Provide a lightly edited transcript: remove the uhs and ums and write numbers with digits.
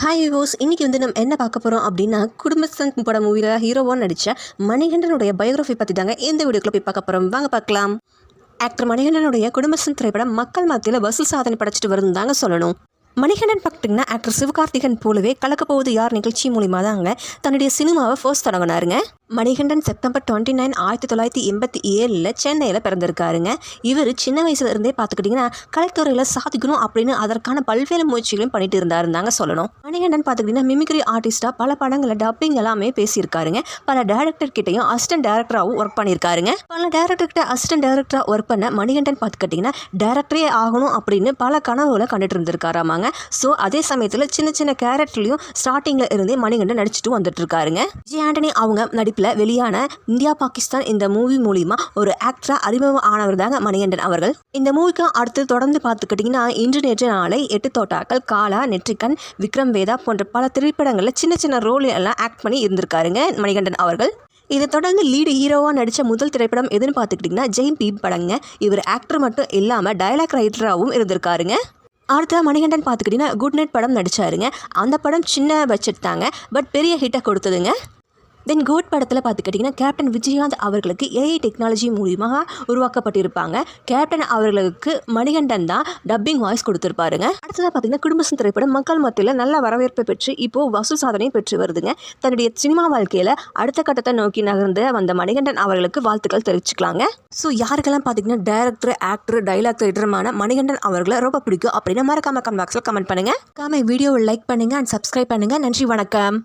Hi விவோஸ், இன்றைக்கி நம்ம என்ன பார்க்க போகிறோம் அப்படின்னா, குடும்பஸ்தன் பட மூவியில் ஹீரோவாக நடித்த மணிகண்டனுடைய பயோகிராஃபி பற்றி தாங்க இந்த வீடியோக்குள்ளே போய் பார்க்க போகிறோம். வாங்க பார்க்கலாம். ஆக்டர் மணிகண்டனுடைய குடும்பஸ்தன் திரைப்படம் மக்கள் மத்தியில் வசூல் சாதனை படைச்சிட்டு வருதுன்னு தாங்க சொல்லணும். மணிகண்டன் பார்த்திங்கன்னா ஆக்டர் சிவகார்த்திகன் போலவே கலக்க போவது யார் நிகழ்ச்சி மூலிமா தாங்க தன்னுடைய சினிமாவை ஃபர்ஸ்ட் தொடங்கினாருங்க. மணிகண்டன் செப்டம்பர் 29, 1987 சென்னையில் பிறந்திருக்காருங்க. இவர் சின்ன வயசுல இருந்தே பார்த்துக்கிட்டிங்கன்னா கலைத்துறையில் சாதிக்கணும் அப்படின்னு அதற்கான பல்வேறு முயற்சிகளையும் பண்ணிட்டு இருந்தாருந்தாங்க சொல்லணும். மணிகண்டன் பார்த்துக்கிட்டிங்கன்னா மிமிக்ரி ஆர்டிஸ்டாக பல படங்களில் டப்பிங் எல்லாமே பேசியிருக்காருங்க. பல டேரக்டர் கிட்டையும் அசிஸ்டன்ட் டேரக்டராகவும் ஒர்க் பண்ணியிருக்காருங்க. பல டேரக்டர் கிட்ட அசிஸ்டன்ட் டேரக்டராக ஒர்க் பண்ண மணிகண்டன் பார்த்துக்கிட்டிங்கன்னா டேரக்டரே ஆகணும் அப்படின்னு பல கனவுகளை கண்டுட்டு இருந்திருக்காராமாங்க. ஸோ அதே சமயத்தில் சின்ன சின்ன கேரக்டர்லையும் ஸ்டார்டிங்கில் இருந்தே மணிகண்டன் நடிச்சுட்டு வந்துட்டு இருக்காருங்க. விஜய் ஆண்டனி அவங்க நடிப்பில் வெளியான இந்தியா பாகிஸ்தான் இந்த மூவி மூலிமா ஒரு ஆக்டரா அறிமுகம் ஆனவர் தாங்க மணிகண்டன் அவர்கள். இந்த மூவிக்கு அடுத்து தொடர்ந்து பார்த்துக்கிட்டிங்கன்னா இன்று நேற்று நாளை, 8 தோட்டாக்கள், காலா, நெற்றிக்கண், விக்ரம் வேதா போன்ற பல திரைப்படங்களில் சின்ன சின்ன ரோல் எல்லாம் ஆக்ட் பண்ணி இருந்திருக்காருங்க மணிகண்டன் அவர்கள். இதை தொடர்ந்து லீடு ஹீரோவாக நடித்த முதல் திரைப்படம் எதுன்னு பார்த்துக்கிட்டிங்கன்னா ஜெயம் பீம் படங்க. இவர் ஆக்டர் மட்டும் இல்லாமல் டயலாக் ரைட்டராகவும் இருந்திருக்காருங்க. அடுத்த மணிகண்டன் பார்த்துக்கிட்டிங்கன்னா குட் நைட் படம் நடித்தாருங்க. அந்த படம் சின்ன பட்ஜெட் தாங்க, பட் பெரிய ஹிட்டை கொடுத்ததுங்க. தென் கோட் படத்தில் பார்த்துக்கிட்டிங்கன்னா கேப்டன் விஜயகாந்த் அவர்களுக்கு ஏஐ டெக்னாலஜி மூலியமாக உருவாக்கப்பட்டிருப்பாங்க. கேப்டன் அவர்களுக்கு மணிகண்டன் தான் டப்பிங் வாய்ஸ் கொடுத்துருப்பாருங்க. அடுத்ததாக பார்த்திங்கன்னா குடும்பஸ்தன் திரைப்படம் மக்கள் மத்தியில் நல்ல வரவேற்பை பெற்று இப்போது வசூல் சாதனை பெற்று வருதுங்க. தன்னுடைய சினிமா வாழ்க்கையில் அடுத்த கட்டத்தை நோக்கி நகர்ந்து வந்த மணிகண்டன் அவர்களுக்கு வாழ்த்துக்கள் தெரிவிச்சுக்கலாங்க. ஸோ யாருக்கெல்லாம் பார்த்திங்கன்னா டேரக்டர், ஆக்டர், டைலாக் ரைட்டருமான மணிகண்டன் அவர்களை ரொம்ப பிடிக்கும் அப்படின்னு மறக்காம கமெண்ட் பாக்ஸில் கமெண்ட் பண்ணுங்கள். வீடியோவை லைக் பண்ணுங்கள் அண்ட் சப்ஸ்கிரைப் பண்ணுங்கள். நன்றி, வணக்கம்.